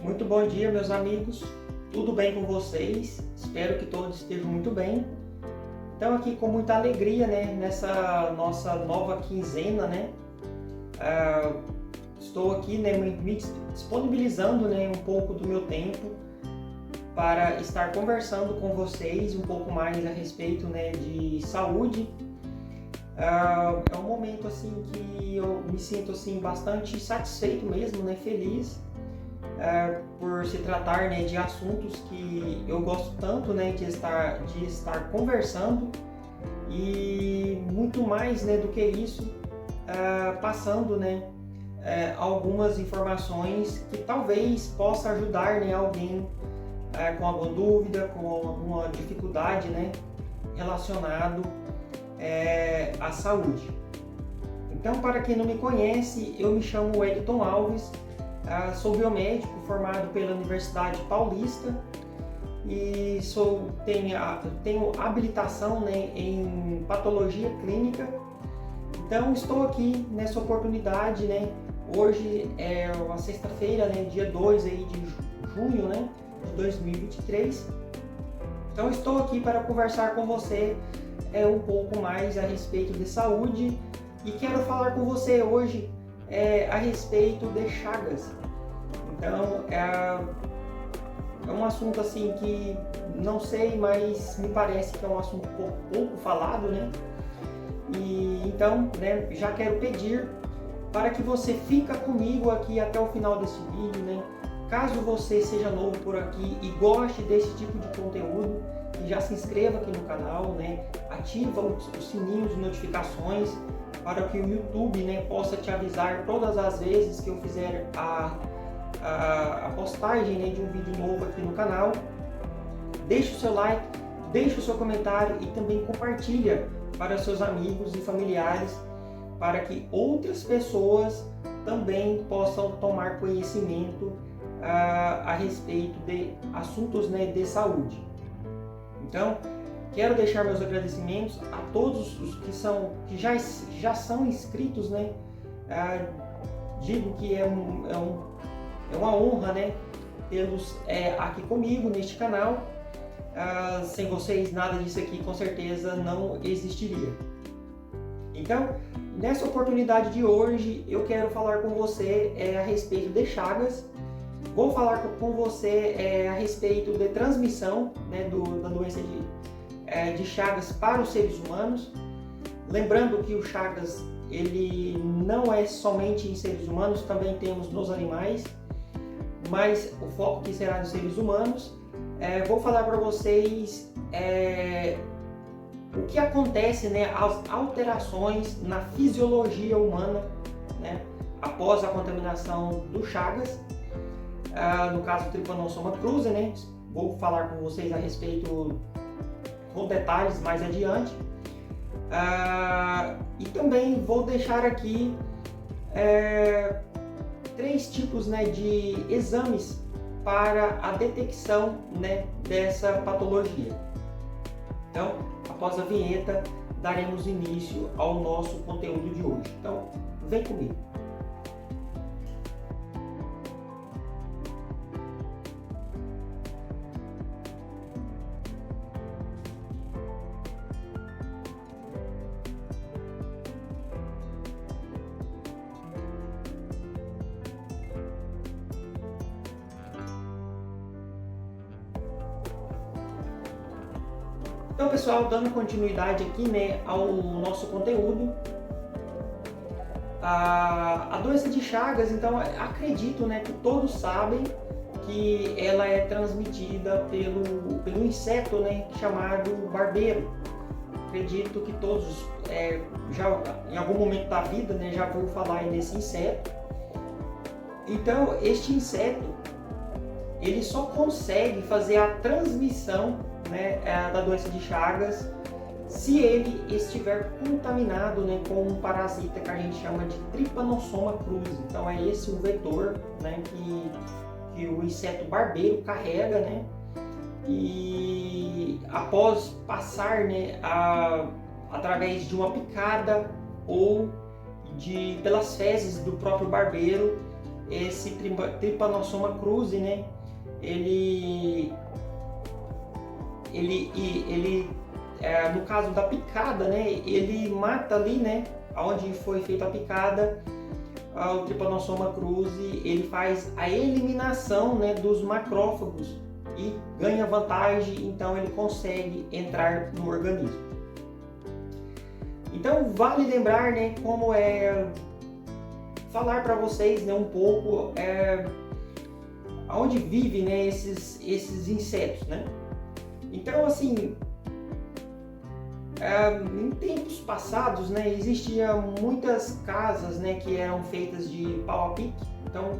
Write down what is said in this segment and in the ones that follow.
Muito bom dia, meus amigos. Tudo bem com vocês? Espero que todos estejam muito bem. Então, aqui com muita alegria, nessa nossa nova quinzena, estou aqui, me disponibilizando, um pouco do meu tempo para estar conversando com vocês um pouco mais a respeito, de saúde. É um momento assim que eu me sinto assim bastante satisfeito mesmo, feliz. Por se tratar de assuntos que eu gosto tanto de estar conversando e muito mais do que isso, passando algumas informações que talvez possa ajudar alguém com alguma dúvida, com alguma dificuldade relacionado à saúde. Então, para quem não me conhece, eu me chamo Wellington Alves. Sou biomédico formado pela Universidade Paulista e tenho habilitação em patologia clínica. Então estou aqui nessa oportunidade, hoje é uma sexta-feira, dia 2 de junho de 2023. Então estou aqui para conversar com você um pouco mais a respeito de saúde e quero falar com você hoje a respeito de Chagas. Então é um assunto assim que não sei, mas me parece que é um assunto pouco falado, E então, já quero pedir para que você fica comigo aqui até o final desse vídeo, Caso você seja novo por aqui e goste desse tipo de conteúdo, já se inscreva aqui no canal, ativa os sininhos de notificações para que o YouTube possa te avisar todas as vezes que eu fizer a postagem de um vídeo novo aqui no canal. Deixe o seu like, deixe o seu comentário e também compartilha para seus amigos e familiares para que outras pessoas também possam tomar conhecimento a respeito de assuntos de saúde. Então, quero deixar meus agradecimentos a todos os que já são inscritos, Digo que é uma honra, tê-los aqui comigo neste canal. Sem vocês, nada disso aqui com certeza não existiria. Então, nessa oportunidade de hoje, eu quero falar com você a respeito de Chagas. Vou falar com você a respeito de transmissão da doença de Chagas para os seres humanos. Lembrando que o Chagas ele não é somente em seres humanos, também temos nos animais, mas o foco que será nos seres humanos. Vou falar para vocês o que acontece, as alterações na fisiologia humana, após a contaminação do Chagas. No caso do Trypanosoma cruzi, vou falar com vocês a respeito com detalhes mais adiante. E também vou deixar aqui 3 tipos de exames para a detecção dessa patologia. Então, após a vinheta, daremos início ao nosso conteúdo de hoje. Então, vem comigo. Então, pessoal, dando continuidade aqui ao nosso conteúdo, a doença de Chagas, então, acredito que todos sabem que ela é transmitida pelo inseto chamado barbeiro. Acredito que todos já em algum momento da vida já ouviram falar nesse inseto. Então, este inseto ele só consegue fazer a transmissão da doença de Chagas se ele estiver contaminado com um parasita que a gente chama de Trypanosoma cruzi. Então é esse o vetor que o inseto barbeiro carrega, e após passar através de uma picada ou pelas fezes do próprio barbeiro, esse Trypanosoma cruzi, né, no caso da picada, né, ele mata ali, né, onde foi feita a picada, o Trypanosoma cruzi, ele faz a eliminação, né, dos macrófagos e ganha vantagem, então ele consegue entrar no organismo. Então vale lembrar, né, como falar para vocês, né, um pouco aonde vivem, né, esses insetos, né? Então, assim, em tempos passados, né, existiam muitas casas, né, que eram feitas de pau a pique. Então,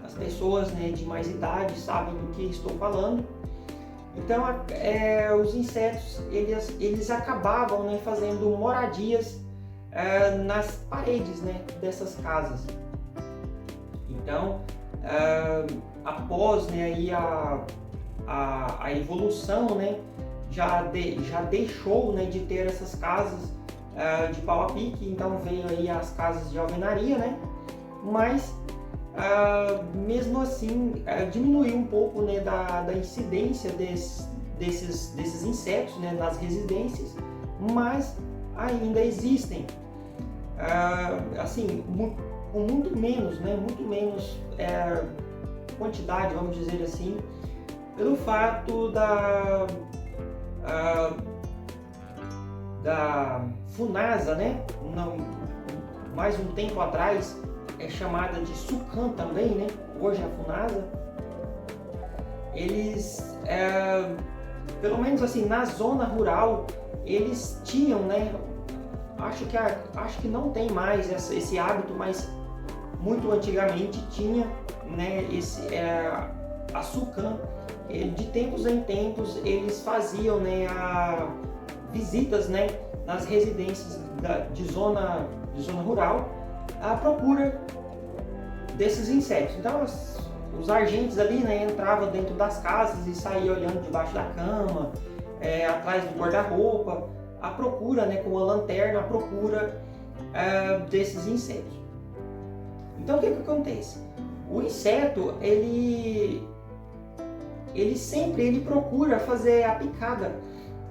as pessoas, né, de mais idade sabem do que estou falando. Então, os insetos, eles acabavam, né, fazendo moradias nas paredes, né, dessas casas. Então, após, né, aí a evolução, né, já deixou, né, de ter essas casas de pau a pique, então veio aí as casas de alvenaria, né, mas mesmo assim diminuiu um pouco, né, da incidência desses insetos, né, nas residências, mas ainda existem, assim, com muito menos, né, muito menos quantidade, vamos dizer assim, pelo fato da FUNASA, né, mais um tempo atrás, é chamada de SUCAM também, né, hoje a FUNASA, eles, pelo menos assim, na zona rural, eles tinham, né, acho que não tem mais esse hábito, mas muito antigamente tinha, né, a SUCAM. De tempos em tempos eles faziam, né, visitas, né, nas residências de zona rural à procura desses insetos. Então os agentes ali, né, entravam dentro das casas e saíam olhando debaixo da cama, atrás do guarda-roupa, à procura, né, com a lanterna, à procura desses insetos. Então o que acontece? O inseto, ele sempre procura fazer a picada,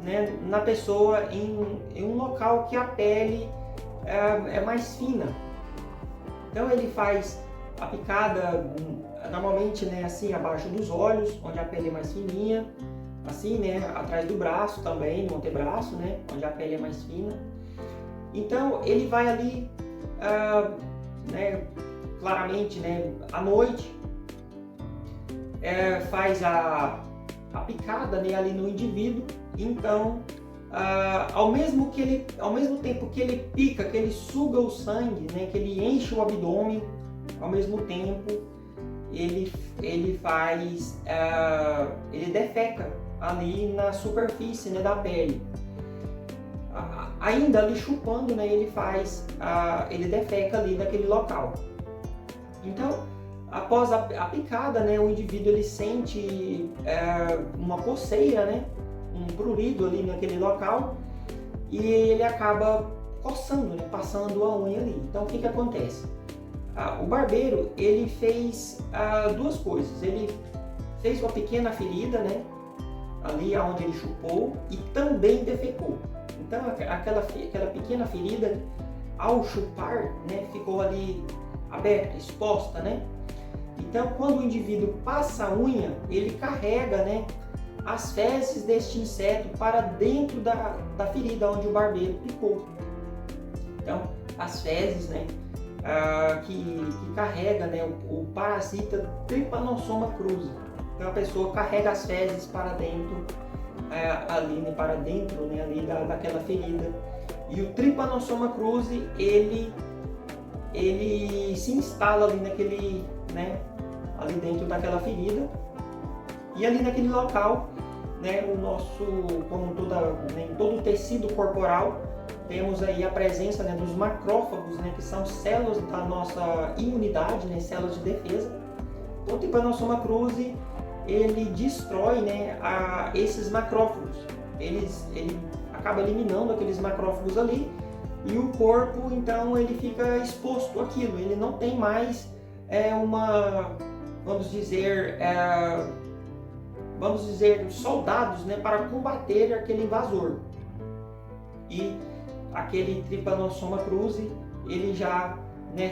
né, na pessoa em um local que a pele é mais fina. Então ele faz a picada normalmente, né, assim, abaixo dos olhos, onde a pele é mais fininha, assim, né, atrás do braço também, no antebraço, né, onde a pele é mais fina. Então ele vai ali, né, claramente, né, à noite, faz a picada, né, ali no indivíduo. Então, ao mesmo tempo que ele pica, que ele suga o sangue, né, que ele enche o abdômen, ao mesmo tempo ele defeca ali na superfície, né, da pele. Ainda ali chupando, né, ele defeca ali naquele local. Então, após a picada, né, o indivíduo ele sente uma coceira, né, um prurido ali naquele local, e ele acaba coçando, né, passando a unha ali. Então o que acontece? O barbeiro ele fez duas coisas. Ele fez uma pequena ferida, né, ali onde ele chupou, e também defecou. Então aquela pequena ferida, ao chupar, né, ficou ali aberta, exposta, né? Então, quando o indivíduo passa a unha, ele carrega, né, as fezes deste inseto para dentro da ferida onde o barbeiro picou. Então, as fezes, né, que carrega, né, o parasita Trypanosoma cruzi. Então, a pessoa carrega as fezes para dentro, ali, né, para dentro, né, ali daquela ferida. E o Trypanosoma cruzi, ele se instala ali naquele, né, ali dentro daquela ferida, e ali naquele local, né, como em todo o tecido corporal, temos aí a presença, né, dos macrófagos, né, que são células da nossa imunidade, né, células de defesa. Então o Trypanosoma cruzi, ele destrói, né, esses macrófagos, ele acaba eliminando aqueles macrófagos ali, e o corpo, então, ele fica exposto àquilo, ele não tem mais vamos dizer, soldados, né, para combater aquele invasor. E aquele Trypanosoma cruzi, ele já, né,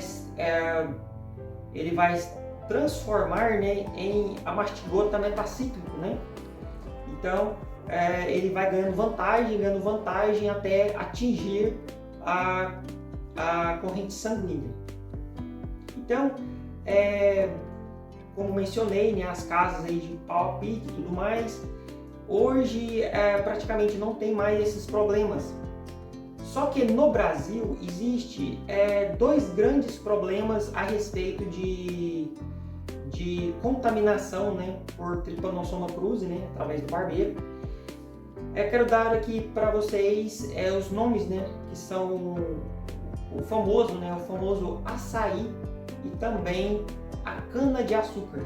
ele vai transformar, né, em Amastigota metacíclico, né? Então, ele vai ganhando vantagem até atingir a corrente sanguínea. Então, como mencionei, né, as casas aí de pau a pique e tudo mais, hoje praticamente não tem mais esses problemas. Só que no Brasil existe dois grandes problemas a respeito de contaminação, né, por Trypanosoma cruzi, né, através do barbeiro. Quero dar aqui para vocês os nomes, né, que são o famoso açaí e também a cana-de-açúcar.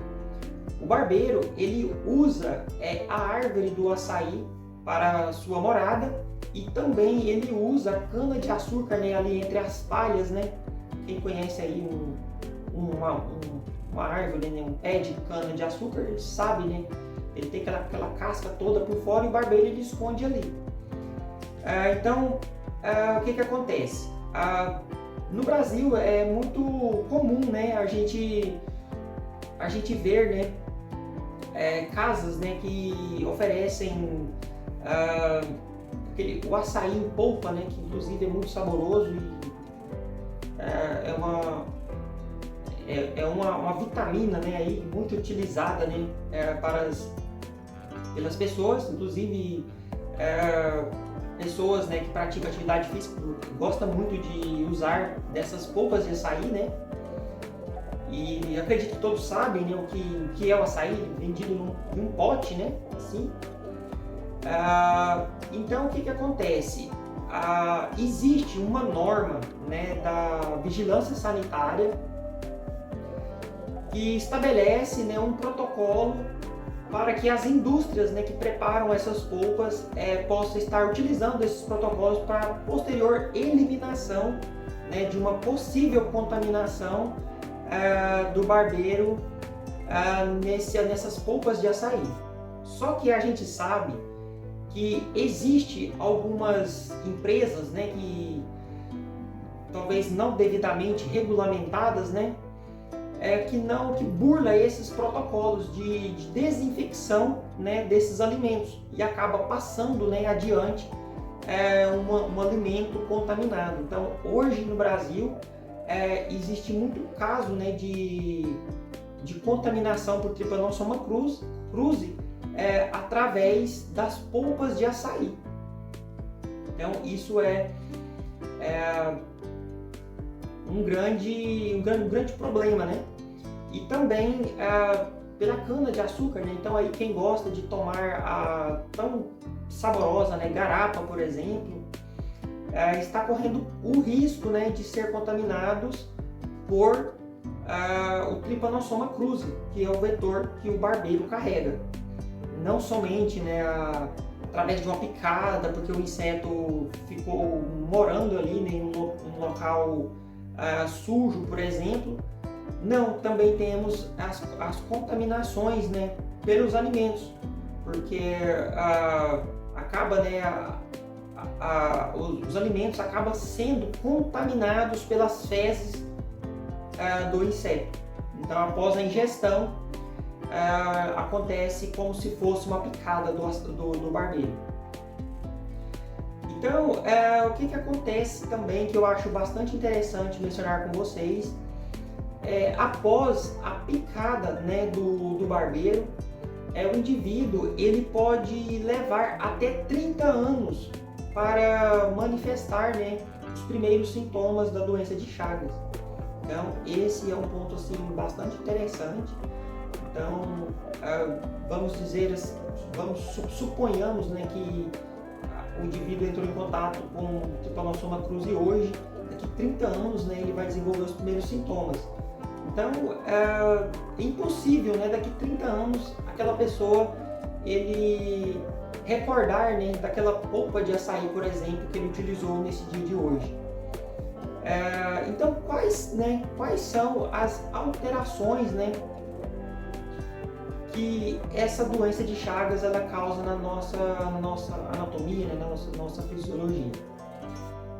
O barbeiro, ele usa a árvore do açaí para sua morada e também ele usa a cana-de-açúcar, né, ali entre as palhas, né? Quem conhece aí uma árvore, né, um pé de cana-de-açúcar, ele sabe, né? Ele tem aquela casca toda por fora e o barbeiro ele esconde ali. Então, o que acontece? No Brasil é muito comum, né, a gente ver, né, casas, né, que oferecem o açaí em polpa, né, que inclusive é muito saboroso e uma vitamina, né, aí muito utilizada, né, pelas pessoas, inclusive pessoas, né, que praticam atividade física gostam muito de usar dessas polpas de açaí, né? E acredito que todos sabem, né, o que é o açaí vendido em um pote, né? Assim. Então o que acontece? Existe uma norma, né, da vigilância sanitária que estabelece, né, um protocolo para que as indústrias, né, que preparam essas polpas possam estar utilizando esses protocolos para posterior eliminação, né, de uma possível contaminação do barbeiro nessas polpas de açaí. Só que a gente sabe que existe algumas empresas, né, que talvez não devidamente regulamentadas, né, que burla esses protocolos de desinfecção, né, desses alimentos e acaba passando, né, adiante um alimento contaminado. Então, hoje no Brasil existe muito caso, né, de contaminação por Trypanosoma cruzi através das polpas de açaí. Então, isso é um grande problema, né? E também pela cana-de-açúcar, né? Então aí quem gosta de tomar a tão saborosa, né, garapa, por exemplo, está correndo o risco, né, de ser contaminados por o Trypanosoma cruzi, que é o vetor que o barbeiro carrega. Não somente, né, através de uma picada, porque o inseto ficou morando ali, né, em um local sujo, por exemplo. Não, também temos as contaminações, né, pelos alimentos, porque acaba, né, os alimentos acabam sendo contaminados pelas fezes do inseto. Então, após a ingestão, acontece como se fosse uma picada do barbeiro. Então, o que acontece também, que eu acho bastante interessante mencionar com vocês, após a picada, né, do barbeiro, o indivíduo ele pode levar até 30 anos para manifestar, né, os primeiros sintomas da doença de Chagas. Então, esse é um ponto assim, bastante interessante. Então, suponhamos, né, que o indivíduo entrou em contato com o Trypanosoma cruzi hoje, daqui 30 anos, né, ele vai desenvolver os primeiros sintomas. Então, é impossível, né, daqui 30 anos, aquela pessoa, ele recordar, né, daquela polpa de açaí, por exemplo, que ele utilizou nesse dia de hoje. Então, quais são as alterações, né, que essa doença de Chagas ela causa na nossa anatomia, né, na nossa fisiologia?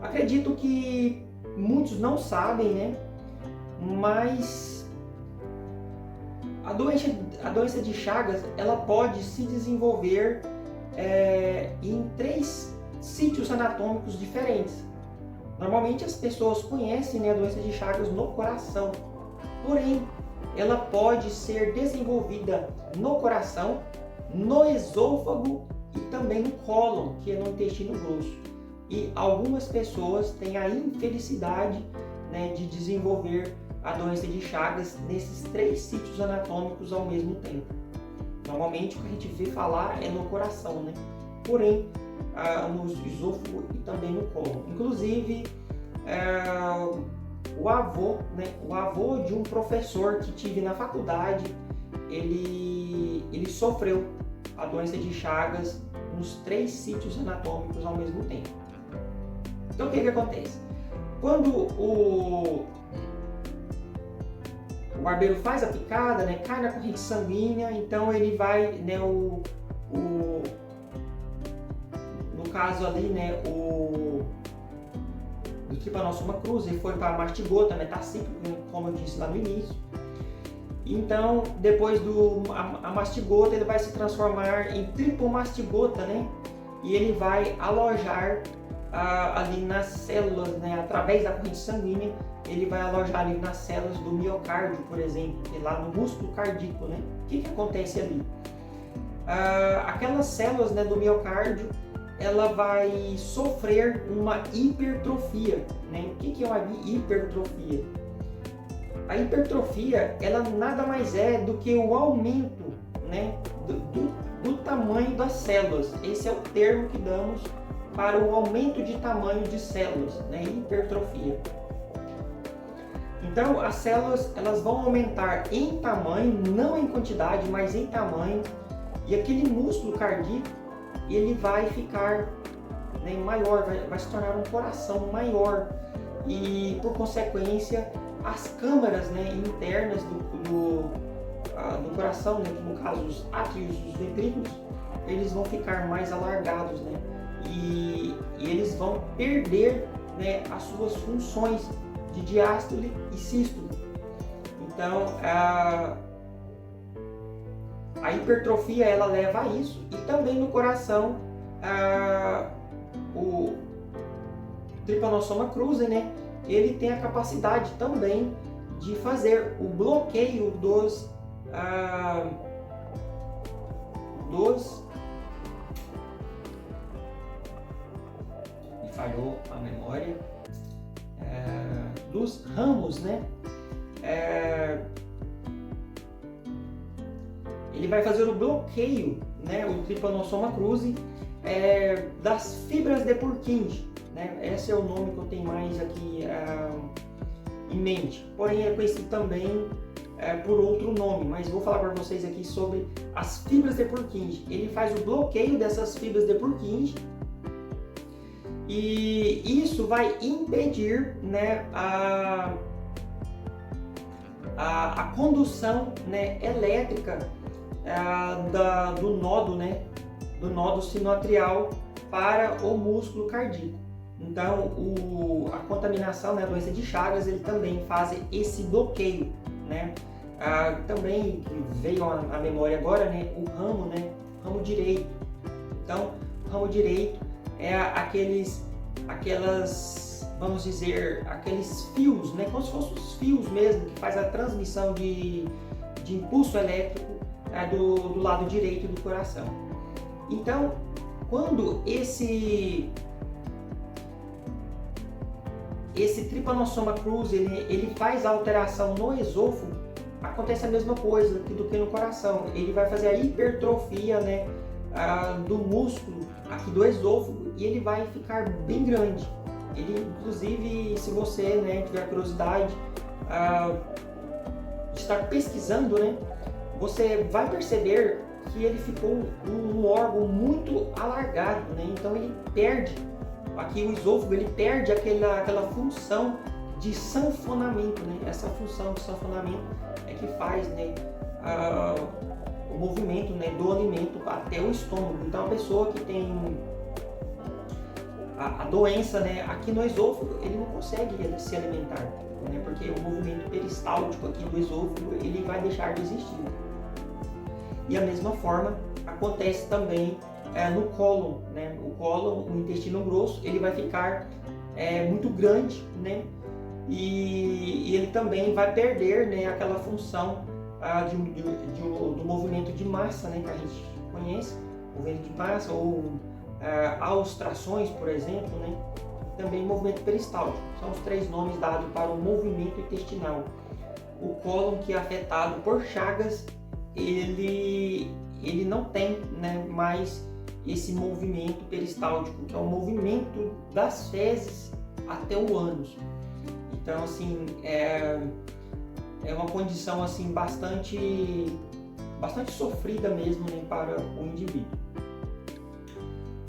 Acredito que muitos não sabem, né, mas a doença de Chagas ela pode se desenvolver em 3 sítios anatômicos diferentes. Normalmente as pessoas conhecem, né, a doença de Chagas no coração, porém ela pode ser desenvolvida no coração, no esôfago e também no cólon, que é no intestino grosso. E algumas pessoas têm a infelicidade, né, de desenvolver a doença de Chagas nesses 3 sítios anatômicos ao mesmo tempo. Normalmente o que a gente vê falar é no coração, né? Porém, no esôfago e também no cólon. Inclusive, o avô de um professor que tive na faculdade, ele sofreu a doença de Chagas nos 3 sítios anatômicos ao mesmo tempo. Então o que acontece? Quando o barbeiro faz a picada, né, cai na corrente sanguínea, então ele vai, né, no caso ali, né, do Trypanosoma cruzi, ele foi para a mastigota metacíclica, como eu disse lá no início. Então, depois a mastigota, ele vai se transformar em tripomastigota, né, e ele vai alojar ali nas células, né, através da corrente sanguínea, ele vai alojar ali nas células do miocárdio, por exemplo, que é lá no músculo cardíaco, né? O que acontece ali? Aquelas células, né, do miocárdio, ela vai sofrer uma hipertrofia, né? O que é uma hipertrofia? A hipertrofia, ela nada mais é do que o aumento, né, do tamanho das células. Esse é o termo que damos para o aumento de tamanho de células, né? Hipertrofia. Então, as células elas vão aumentar em tamanho, não em quantidade, mas em tamanho, e aquele músculo cardíaco ele vai ficar, né, maior, vai se tornar um coração maior, e por consequência as câmaras, né, internas do coração, né, que no caso os átrios e os ventrículos, eles vão ficar mais alargados, né, e eles vão perder, né, as suas funções de diástole e sístole. Então a hipertrofia ela leva a isso, e também no coração o Trypanosoma cruzi, né, ele tem a capacidade também de fazer o bloqueio dos me falhou a memória, dos ramos, né? Ele vai fazer o bloqueio, né, o Trypanosoma cruzi, das fibras de Purkinje, né? Esse é o nome que eu tenho mais aqui em mente. Porém, é conhecido também por outro nome, mas vou falar para vocês aqui sobre as fibras de Purkinje. Ele faz o bloqueio dessas fibras de Purkinje, e isso vai impedir, né, a condução, né, elétrica do nodo, né, do nodo sinoatrial para o músculo cardíaco. Então, a contaminação, né, a doença de Chagas, ele também faz esse bloqueio, né? Também veio à memória agora, né, o ramo, né, ramo direito. Então, o ramo direito é vamos dizer, aqueles fios, né, como se fossem os fios mesmo, que faz a transmissão de impulso elétrico do lado direito do coração. Então, quando esse Trypanosoma cruzi ele faz a alteração no esôfago, acontece a mesma coisa do que no coração. Ele vai fazer a hipertrofia, né, do músculo aqui do esôfago, e ele vai ficar bem grande. Ele, inclusive, se você, né, tiver curiosidade de estar pesquisando, né, você vai perceber que ele ficou um órgão muito alargado, né? Então ele perde aqui o esôfago, ele perde aquela função de sanfonamento, né? Essa função de sanfonamento é que faz, né, o movimento, né, do alimento até o estômago. Então a pessoa que tem a doença, né, aqui no esôfago, ele não consegue se alimentar, né, porque o movimento peristáltico aqui do esôfago ele vai deixar de existir. E a mesma forma acontece também no cólon, né? O cólon, o intestino grosso, ele vai ficar muito grande, né? E ele também vai perder, né, aquela função do movimento de massa, né, que a gente conhece, movimento de massa ou as trações, por exemplo, né? Também movimento peristáltico. São os 3 nomes dados para o movimento intestinal. O cólon, que é afetado por Chagas, ele não tem, né, mais esse movimento peristáltico, que é o movimento das fezes até o ânus. Então, assim, é uma condição assim bastante sofrida mesmo, né, para o indivíduo.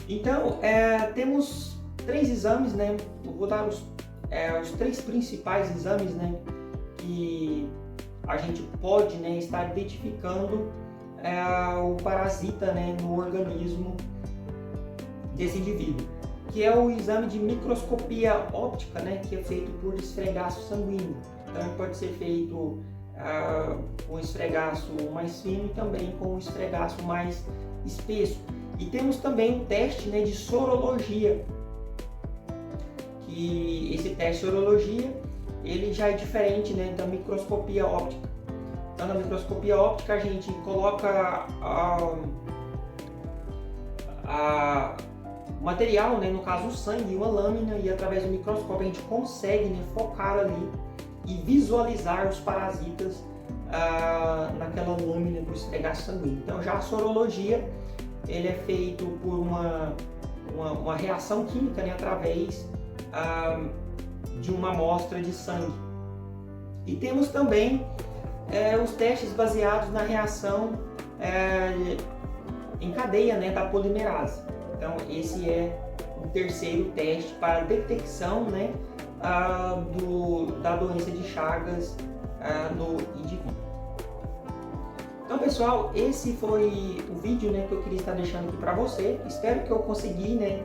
Então, temos 3 exames, né? Eu vou dar os 3 principais exames, né, que a gente pode, né, estar identificando o parasita, né, no organismo desse indivíduo, que é o exame de microscopia óptica, né, que é feito por esfregaço sanguíneo. Então, ele pode ser feito com esfregaço mais fino e também com esfregaço mais espesso. E temos também o teste, né, de sorologia, que esse teste de sorologia ele já é diferente, né, da microscopia óptica. Então, na microscopia óptica a gente coloca o material, né, no caso o sangue, uma lâmina, e através do microscópio a gente consegue, né, focar ali e visualizar os parasitas naquela lâmina do esfregaço sanguíneo. Então, já a sorologia ele é feito por uma reação química, né, através de uma amostra de sangue. E temos também os testes baseados na reação em cadeia, né, da polimerase. Então, esse é o terceiro teste para detecção, né, da doença de Chagas no indivíduo. Então, pessoal, esse foi o vídeo, né, que eu queria estar deixando aqui para você. Espero que eu consegui, né,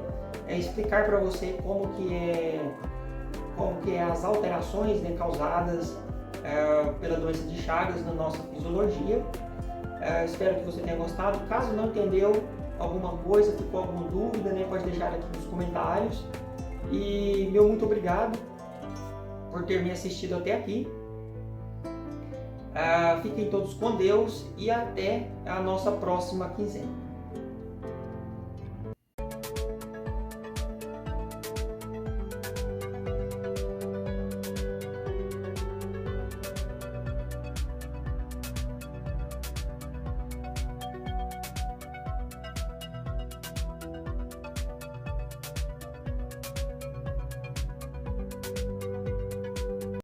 explicar para você como que é as alterações, né, causadas pela doença de Chagas na nossa fisiologia. Espero que você tenha gostado. Caso não entendeu alguma coisa, ficou alguma dúvida, né, pode deixar aqui nos comentários. E meu muito obrigado por ter me assistido até aqui. Fiquem todos com Deus e até a nossa próxima quinzena.